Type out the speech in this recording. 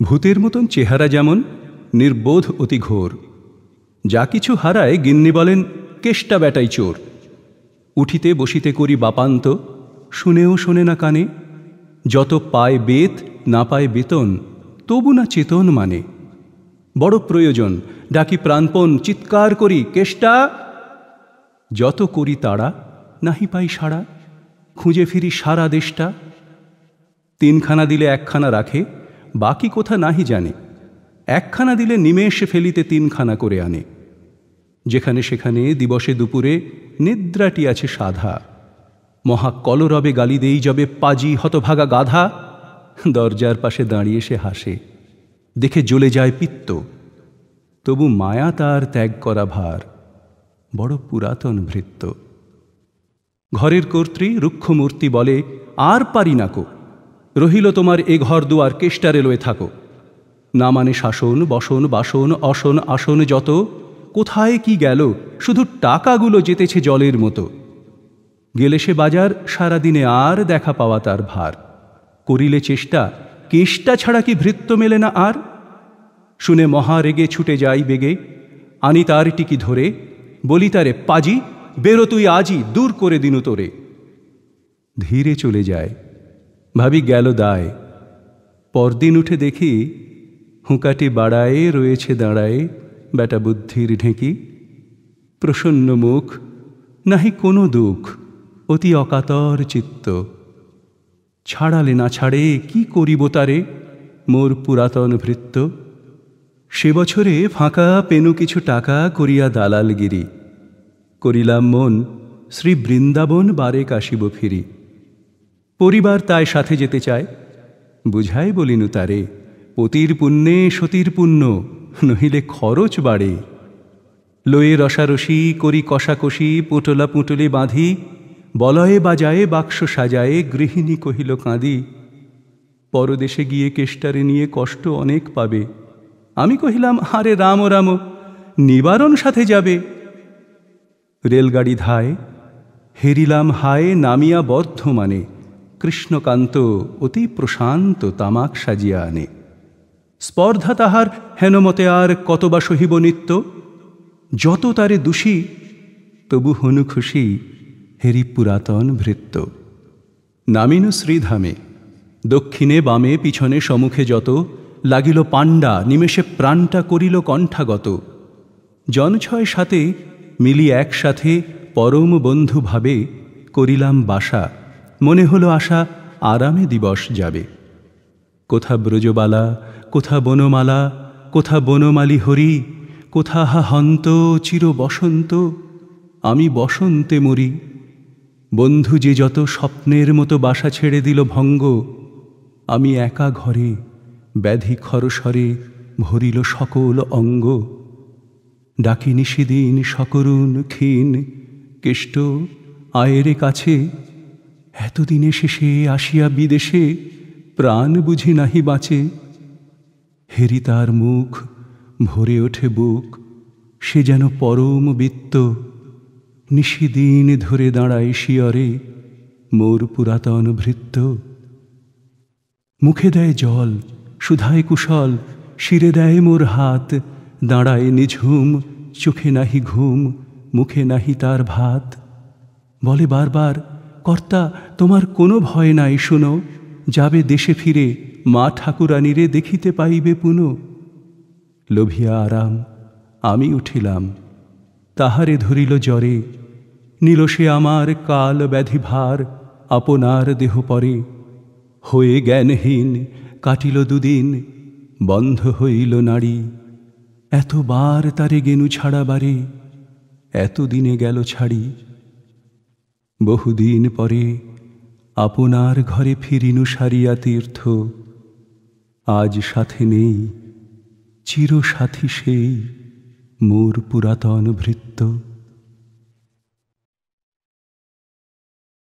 ভূতের মতন চেহারা যেমন, নির্বোধ অতি ঘোর। যা কিছু হারায় গিন্নি বলেন কেষ্টা বেটাই চোর। উঠিতে বসিতে করি বাপান্ত, শুনেও শোনে না কানে। যত পায় বেত না পায় বেতন, তবু না চেতন মানে। বড় প্রয়োজন, ডাকি প্রাণপণ, চিৎকার করি কেষ্টা। যত করি তাড়া, নাহি পাই সাড়া, খুঁজে ফিরি সারা দেশটা। তিনখানা দিলে একখানা রাখে, বাকি কোথা নাহি জানে। একখানা দিলে নিমেষে ফেলিতে তিনখানা করে আনে। যেখানে সেখানে দিবসে দুপুরে নিদ্রাটি আছে সাধা। মহা কলরবে গালি দেই যবে পাজি হতভাগা গাধা। দরজার পাশে দাঁড়িয়ে সে হাসে, দেখে জ্বলে যায় পিত্ত। তবু মায়া তার ত্যাগ করা ভার, বড় পুরাতন ভৃত্য। ঘরের কর্ত্রী রুক্ষমূর্তি বলে, আর পারি নাকো, রহিল তোমার এ ঘর দুয়ার, কেষ্টারে লয়ে থাকো। না মানে শাসন বসন বাসন অসন আসন যত, কোথায় কি গেল, শুধু টাকাগুলো যেতেছে জলের মতো। গেলে সে বাজার, সারাদিনে আর দেখা পাওয়া তার ভার। করিলে চেষ্টা, কেষ্টা ছাড়া কি ভৃত্য মেলে না আর। শুনে মহা রেগে ছুটে যাই বেগে, আনি তার টিকি ধরে, বলি তারে পাজি, বেরো তুই আজই, দূর করে দিনু তোরে। ধীরে চলে যায়, ভাবি গেল দায়। পরদিন উঠে দেখি, হুঁকাটি বাড়ায়ে রয়েছে দাঁড়ায়ে বেটা বুদ্ধির ঢেঁকি। প্রসন্ন মুখ, নাহি কোনো দুঃখ, অতি অকাতর চিত্ত। ছাড়ালে না ছাড়ে, কি করিব তারে, মোর পুরাতন ভৃত্য। সে বছরে ফাঁকা পেনু কিছু টাকা করিয়া দালালগিরি। করিলাম মন, শ্রী বৃন্দাবন বারে কাশিব ফিরি। পরিবার তাই সাথে যেতে চায়, বুঝাই বলিনু তারে, পতির পুণ্যে সতীর পুণ্য, নহিলে খরচ বাড়ে। লয়ে রসারসি করি কষাকষি, পুটলা পুটলি বাঁধি, বলয়ে বাজায়ে বাক্স সাজায়ে, গৃহিণী কহিল কাঁদি। পরদেশে গিয়ে কেষ্টারে নিয়ে কষ্ট অনেক পাবে। আমি কহিলাম, আরে রাম রাম, নিবারণ সাথে যাবে। রেলগাড়ি ধায়, হেরিলাম হায় নামিয়া বর্ধমানে। কৃষ্ণকান্ত অতি প্রশান্ত তামাক সাজিয়া আনে। স্পর্ধা তাহার হেনমতে আর কতবা সহিব নিত্য। যত তারে দোষী, তবু হনু খুশি, হেরি পুরাতন ভৃত্য। নামিনু শ্রীধামে, দক্ষিণে বামে পিছনে সম্মুখে যত, লাগিল পাণ্ডা, নিমেষে প্রাণটা করিল কণ্ঠাগত। জনছয় সাথে মিলি একসাথে, পরম বন্ধু ভাবে করিলাম বাসা। মনে হলো আশা, আরামে দিবস যাবে। কোথা ব্রজবালা, কোথা বনমালা, কোথা বনমালী হরি, কোথা হা হন্ত চির বসন্ত, আমি বসন্তে মরি। বন্ধু যে যত স্বপ্নের মতো বাসা ছেড়ে দিল ভঙ্গ, আমি একা ঘরে ব্যাধি খরস্বরে ভরিল সকল অঙ্গ। ডাকি নিশিদিন সকরুণ ক্ষীণ, কেষ্ট আয়েরে কাছে। এতদিনে শেষে আসিয়া বিদেশে, প্রাণ বুঝি নাহি বাঁচে। হেরি তার মুখ, ভরে ওঠে বুক, সে যেন পরম বিত্ত। নিশিদিন ধরে দাঁড়ায় শিয়রে, মোর পুরাতন ভৃত্য। মুখে দেয় জল, সুধায় কুশল, শিরে দেয় মোর হাত। দাঁড়ায় নিঝুম, চোখে নাহি ঘুম, মুখে নাহি তার ভাত। বলে বারবার, কর্তা তোমার কোনো ভয় নাই শুনো, যাবে দেশে ফিরে, মা ঠাকুরানীরে দেখিতে পাইবে পুনঃ। লোভিয়া আরাম, আমি উঠিলাম, তাহারে ধরিল জ্বরে। নিল সে আমার কাল ব্যাধি ভার, আপনার দেহ পরে। হয়ে জ্ঞানহীন কাটিল দুদিন, বন্ধ হইল নাড়ি। এতবার তারে গেনু ছাড়াবারে, এতদিনে গেল ছাড়ি। বহুদিন পরে আপনার ঘরে ফিরিনু সারিয়া তীর্থ। আজ সাথে নেই, চিরসাথী সেই মোর পুরাতন ভৃত্য।